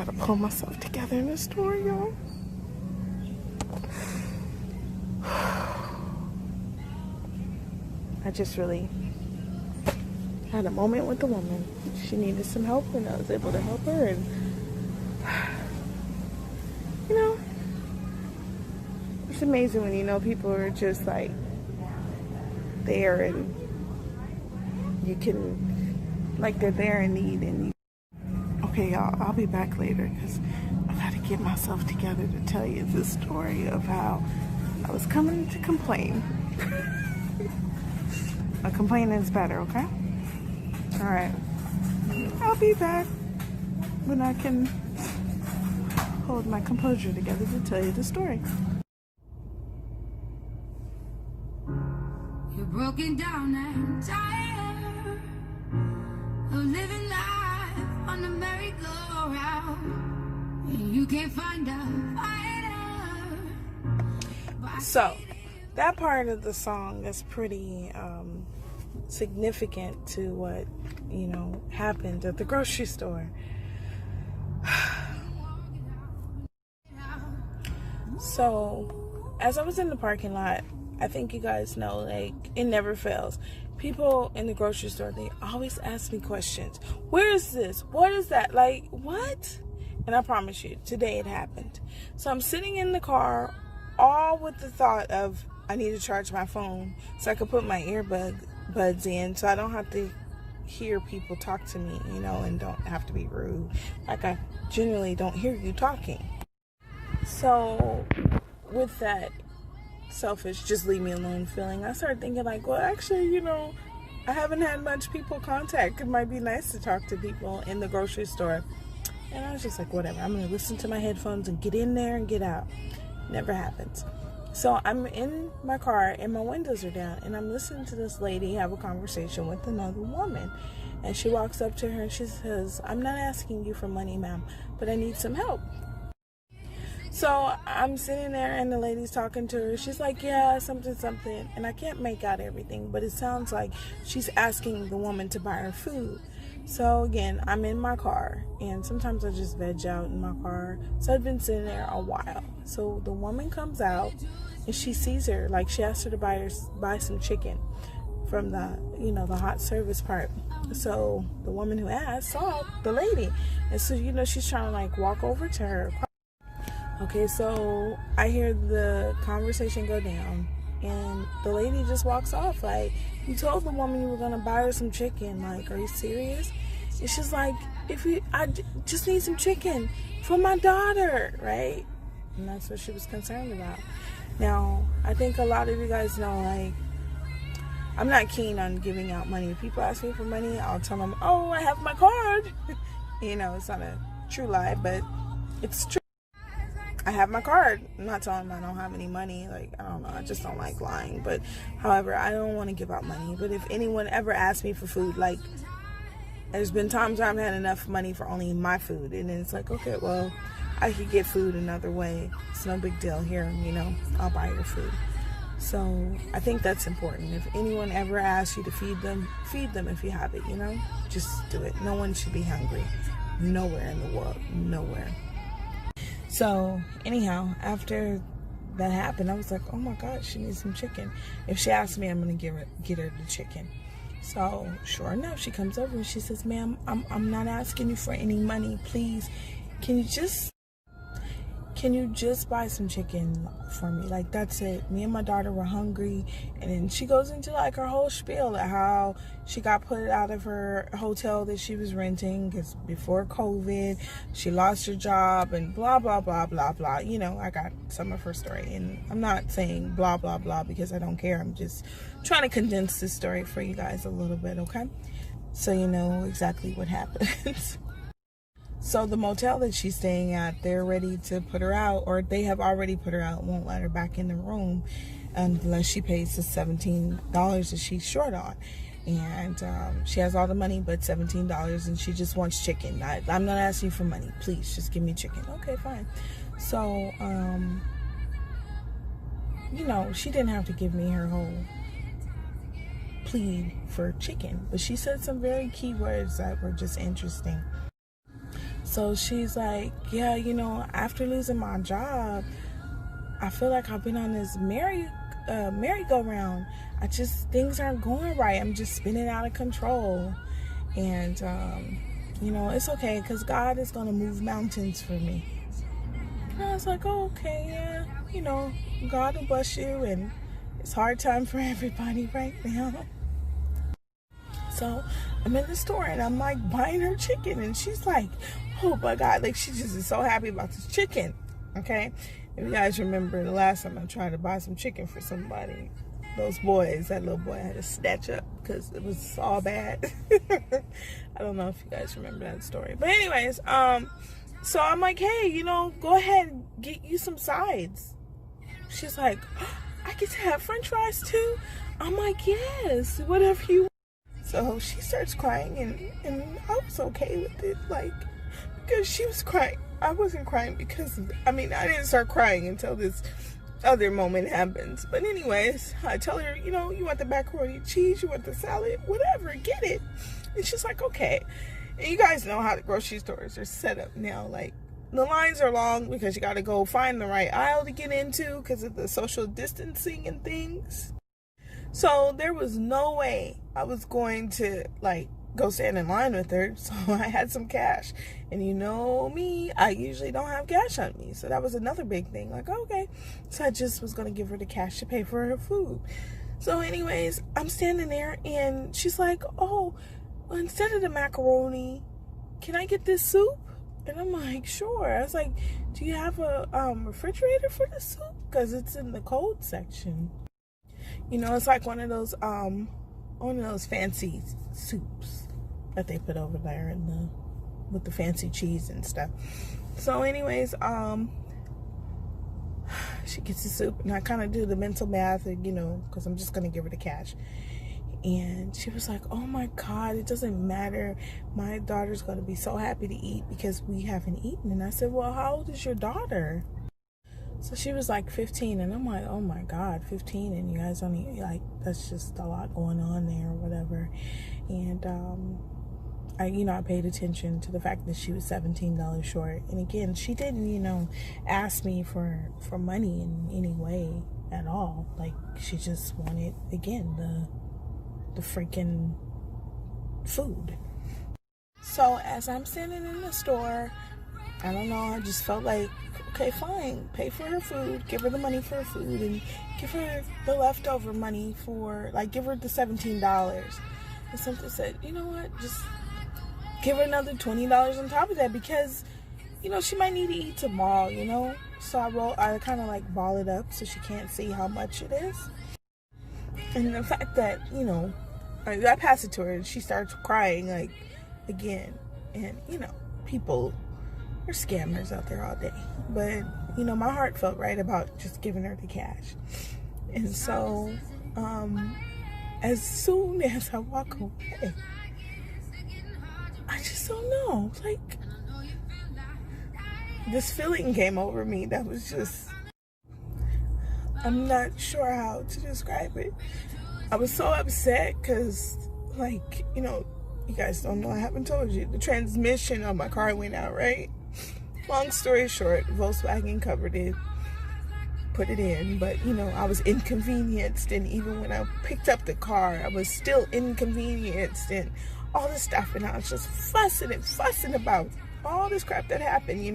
gotta pull myself together in this story, y'all. I just really had a moment with the woman. She needed some help, and I was able to help her. And you know, it's amazing when you know people are just like there, and you can, like, they're there in need. And you, okay, y'all, I'll be back later because I gotta get myself together to tell you the story of how I was coming to complain. A complaint is better, okay? All right. I'll be back when I can hold my composure together to tell you the story. You're broken down and tired of living life on the merry-go-round, and you can't find a fighter. So, that part of the song is pretty significant to what, you know, happened at the grocery store. So, as I was in the parking lot, I think you guys know, like, it never fails. People in the grocery store, they always ask me questions. Where is this? What is that? Like, what? And I promise you, today it happened. So I'm sitting in the car, all with the thought of, I need to charge my phone so I can put my earbuds in so I don't have to hear people talk to me, you know, and don't have to be rude. Like, I generally don't hear you talking. So with that selfish, just leave me alone feeling, I started thinking, like, well, actually, you know, I haven't had much people contact. It might be nice to talk to people in the grocery store. And I was just like, whatever, I'm going to listen to my headphones and get in there and get out. Never happens. So I'm in my car and my windows are down, and I'm listening to this lady have a conversation with another woman. And she walks up to her and she says, I'm not asking you for money, ma'am, but I need some help. So I'm sitting there and the lady's talking to her. She's like, yeah, something. And I can't make out everything, but it sounds like she's asking the woman to buy her food. So again, I'm in my car, and sometimes I just veg out in my car. So I've been sitting there a while. So the woman comes out and she sees her, like, she asked her to buy some chicken from the, you know, the hot service part. So the woman who asked saw the lady, and so, you know, she's trying to, like, walk over to her. Okay, so I hear the conversation go down, and the lady just walks off. Like, you told the woman you were gonna buy her some chicken. Like, are you serious? And she's like, I just need some chicken for my daughter, right? And that's what she was concerned about. Now, I think a lot of you guys know, like, I'm not keen on giving out money. If people ask me for money, I'll tell them, oh, I have my card. You know, it's not a true lie, but it's true. I have my card. I'm not telling them I don't have any money. Like, I don't know. I just don't like lying. But, however, I don't want to give out money. But if anyone ever asks me for food, like, there's been times where I've had enough money for only my food. And then it's like, okay, well, I could get food another way. It's no big deal. Here, you know, I'll buy your food. So I think that's important. If anyone ever asks you to feed them if you have it, you know. Just do it. No one should be hungry. Nowhere in the world. Nowhere. So, anyhow, after that happened, I was like, oh my God, she needs some chicken. If she asks me, I'm going to get her the chicken. So, sure enough, she comes over and she says, ma'am, I'm not asking you for any money. Please, can you just buy some chicken for me? Like, that's it. Me and my daughter were hungry. And then she goes into, like, her whole spiel at how she got put out of her hotel that she was renting because before COVID, she lost her job and blah, blah, blah, blah, blah. You know, I got some of her story. And I'm not saying blah, blah, blah because I don't care. I'm just trying to condense this story for you guys a little bit, okay? So you know exactly what happens. So the motel that she's staying at, they're ready to put her out, or they have already put her out, won't let her back in the room unless she pays the $17 that she's short on. And she has all the money but $17, and she just wants chicken. I'm not asking you for money. Please, just give me chicken. Okay, fine. So, you know, she didn't have to give me her whole plea for chicken, but she said some very key words that were just interesting. So she's like, yeah, after losing my job, I feel like I've been on this merry-go-round. Things aren't going right. I'm just spinning out of control. And, it's okay because God is going to move mountains for me. And I was like, oh, okay, yeah, God will bless you. And it's hard time for everybody right now. So I'm in the store and I'm like buying her chicken. And she's like, oh my God, like she just is so happy about this chicken. Okay. If you guys remember the last time I tried to buy some chicken for somebody, that little boy had to snatch up because it was all bad. I don't know if you guys remember that story. But anyways, so I'm like, hey, go ahead and get you some sides. She's like, oh, I get to have french fries too? I'm like, yes, whatever you want. So she starts crying and I was okay with it, like, because she was crying. I wasn't crying because, I didn't start crying until this other moment happens. But anyways, I tell her, you want the macaroni and cheese, you want the salad, whatever, get it. And she's like, okay. And you guys know how the grocery stores are set up now. Like, the lines are long because you got to go find the right aisle to get into because of the social distancing and things. So there was no way I was going to, like, go stand in line with her. So I had some cash. And you know me, I usually don't have cash on me. So that was another big thing. Like, okay. So I just was going to give her the cash to pay for her food. So anyways, I'm standing there and she's like, oh, well, instead of the macaroni, can I get this soup? And I'm like, sure. I was like, do you have a refrigerator for the soup? Because it's in the cold section. It's like one of those fancy soups that they put over there with the fancy cheese and stuff. So anyways, she gets the soup and I kind of do the mental math, because I'm just going to give her the cash. And she was like, oh my God, it doesn't matter. My daughter's going to be so happy to eat because we haven't eaten. And I said, well, how old is your daughter? So she was like 15, and I'm like, oh my God, 15, and you guys only, like, that's just a lot going on there or whatever. And I paid attention to the fact that she was $17 short. And again, she didn't, ask me for money in any way at all. Like, she just wanted, again, the freaking food. So as I'm standing in the store, I don't know, I just felt like, okay, fine, pay for her food, give her the money for her food, and give her the leftover money give her the $17. And something said, you know what, just give her another $20 on top of that because, she might need to eat tomorrow, So I kind of like ball it up so she can't see how much it is. And the fact that, I pass it to her and she starts crying, like, again. And, people are scammers out there all day. But, my heart felt right about just giving her the cash. And so, as soon as I walk away, I just don't know. Like, this feeling came over me that was just, I'm not sure how to describe it. I was so upset because, like, you guys don't know, I haven't told you. The transmission on my car went out, right? Long story short, Volkswagen covered it, put it in, but, I was inconvenienced, and even when I picked up the car, I was still inconvenienced, and all this stuff, and I was just fussing about all this crap that happened,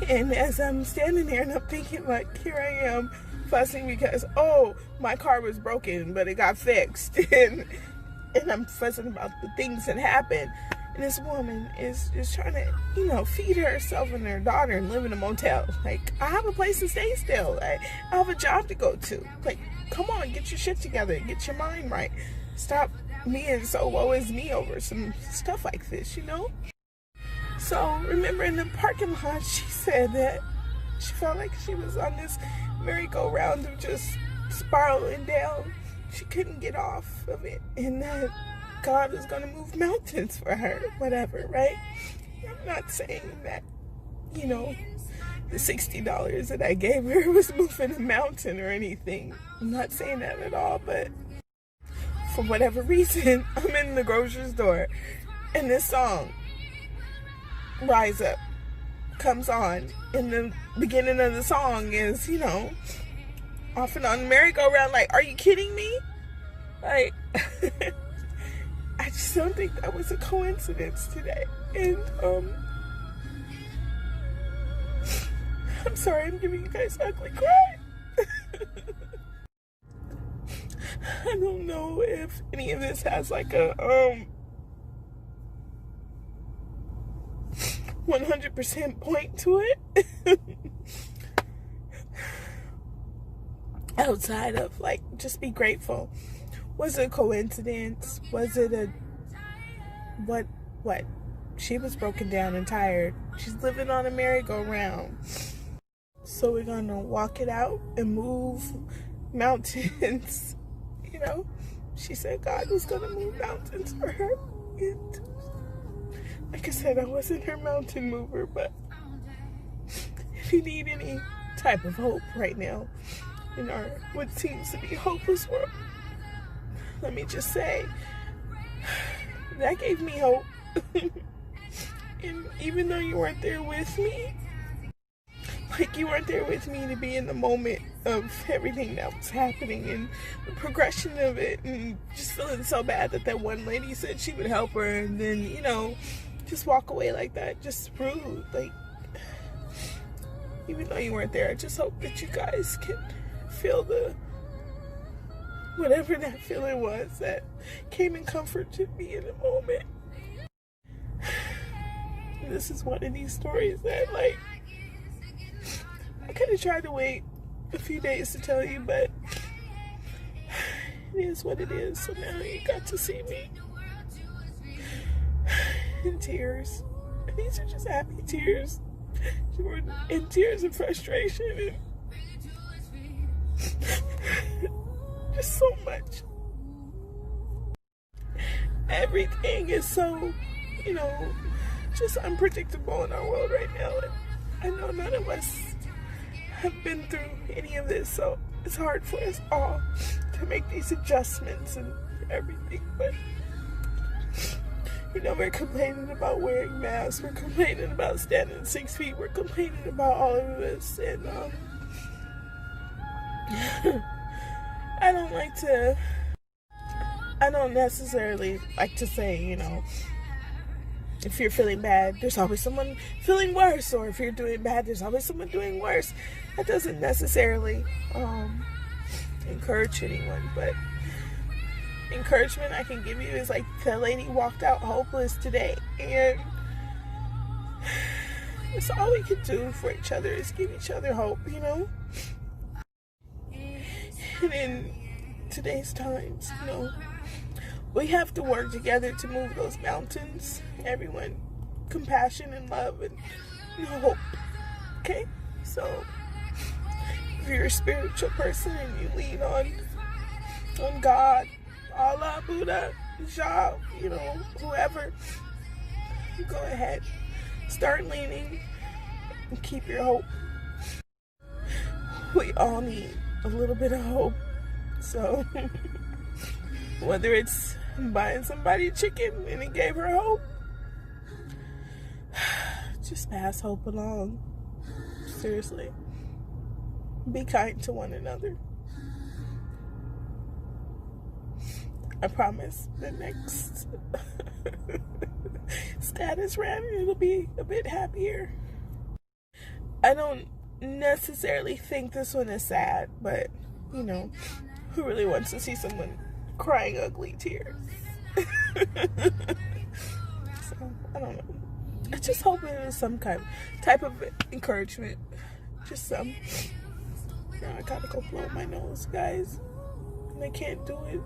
And as I'm standing there and I'm thinking, like, here I am fussing because, oh, my car was broken, but it got fixed. And I'm fussing about the things that happened. And this woman is trying to, feed herself and her daughter and live in a motel. Like, I have a place to stay still. I have a job to go to. Like, come on, get your shit together. Get your mind right. Stop being so woe is me over some stuff like this, So, remember in the parking lot, she said that she felt like she was on this merry-go-round of just spiraling down. She couldn't get off of it, and that God was going to move mountains for her, whatever, right? I'm not saying that, the $60 that I gave her was moving a mountain or anything. I'm not saying that at all, but for whatever reason, I'm in the grocery store, and this song Rise Up comes on, and the beginning of the song is, off and on the merry-go-round. Like, are you kidding me? Like, I just don't think that was a coincidence today. And I'm sorry, I'm giving you guys ugly cry. I don't know if any of this has like a 100% point to it. Outside of like, just be grateful. Was it a coincidence? Was it a what? She was broken down and tired. She's living on a merry-go-round. So we're gonna walk it out and move mountains. She said God was gonna move mountains for her. And like I said, I wasn't her mountain mover, but if you need any type of hope right now in our what seems to be hopeless world, let me just say that gave me hope. And even though you weren't there with me, like you weren't there with me to be in the moment of everything that was happening and the progression of it, and just feeling so bad that one lady said she would help her, and then just walk away like that, just rude. Like, even though you weren't there, I just hope that you guys can feel whatever that feeling was that came and comforted me in the moment. This is one of these stories that, like, I could have tried to wait a few days to tell you, but it is what it is. So now you got to see me in tears. And these are just happy tears. You were in tears of frustration and just so much. Everything is so, just unpredictable in our world right now. And I know none of us have been through any of this, so it's hard for us all to make these adjustments and everything. But we're complaining about wearing masks, we're complaining about standing 6 feet, we're complaining about all of this, and I don't necessarily like to say, if you're feeling bad, there's always someone feeling worse, or if you're doing bad, there's always someone doing worse. That doesn't necessarily encourage anyone, but encouragement I can give you is like the lady walked out hopeless today, and it's all we can do for each other is give each other hope, And in today's times, we have to work together to move those mountains. Everyone, compassion and love and hope. Okay? So, if you're a spiritual person and you lean on God, Allah, Buddha, Jah, whoever, you go ahead. Start leaning and keep your hope. We all need a little bit of hope. So, whether it's buying somebody chicken and it gave her hope, just pass hope along. Seriously. Be kind to one another. I promise the next status rant, it'll be a bit happier. I don't necessarily think this one is sad, but who really wants to see someone crying ugly tears? So, I don't know. I just hope it was some type of encouragement. Just some. Now I gotta go blow my nose, guys. And I can't do it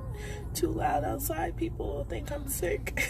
too loud outside. People will think I'm sick.